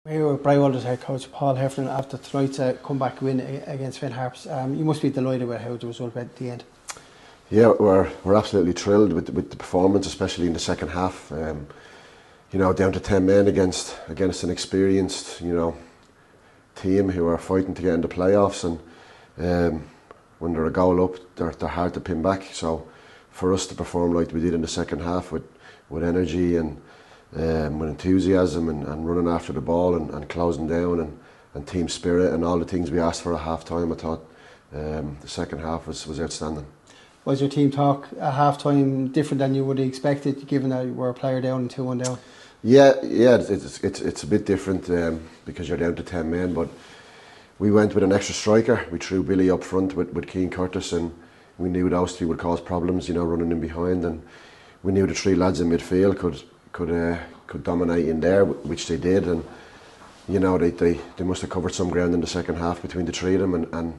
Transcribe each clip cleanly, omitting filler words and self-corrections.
Here with Bray head coach Paul Heffernan after tonight's comeback win against Finn Harps. You must be delighted with how the result went at the end. Yeah, we're absolutely thrilled with the performance, especially in the second half. Down to 10 men against an experienced, team who are fighting to get into playoffs, and when they're a goal up, they're hard to pin back. So for us to perform like we did in the second half with energy and with enthusiasm and running after the ball and closing down and team spirit and all the things we asked for at half time, I thought the second half was outstanding. Was your team talk at half time different than you would have expected, given that you were a player down and 2-1 down? Yeah, it's a bit different because you're down to 10 men, but we went with an extra striker. We threw Billy up front with Keane Curtis, and we knew those three would cause problems, running in behind, and we knew the three lads in midfield could dominate in there, which they did, and they must have covered some ground in the second half between the three of them, and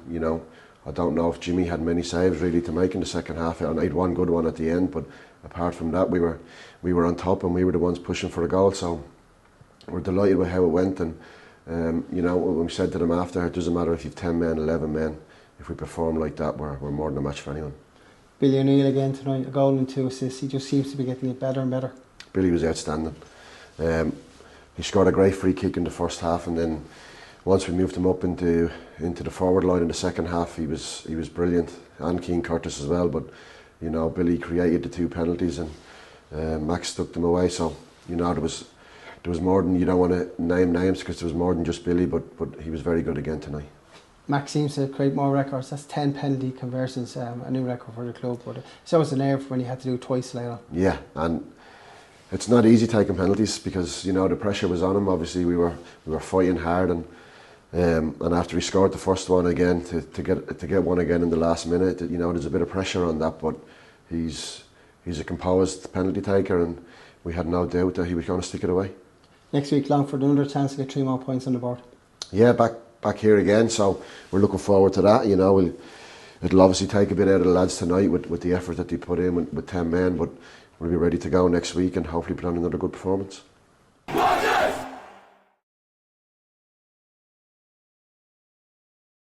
I don't know if Jimmy had many saves really to make in the second half, and he'd one good one at the end, but apart from that we were on top and we were the ones pushing for a goal, so we're delighted with how it went. And when we said to them after, it doesn't matter if you've 10 men, 11 men, if we perform like that, we're more than a match for anyone. Billy O'Neill again tonight, a goal and 2 assists. He just seems to be getting it better and better. Billy was outstanding. He scored a great free kick in the first half, and then once we moved him up into the forward line in the second half, he was brilliant, and Keane Curtis as well. But Billy created the 2 penalties, and Max took them away. So there was more than, you don't want to name names because there was more than just Billy, but he was very good again tonight. Max seems to create more records. That's 10 penalty conversions, a new record for the club. But it's always a nerve when you had to do it twice later. Yeah, and it's not easy taking penalties because the pressure was on him. Obviously, we were fighting hard, and after he scored the first one again, to get one again in the last minute, there's a bit of pressure on that. But he's a composed penalty taker, and we had no doubt that he was going to stick it away. Next week, Longford, another chance to get 3 more points on the board. Yeah, back here again, so we're looking forward to that. It'll obviously take a bit out of the lads tonight with the effort that they put in with 10 men, but we'll be ready to go next week and hopefully put on another good performance.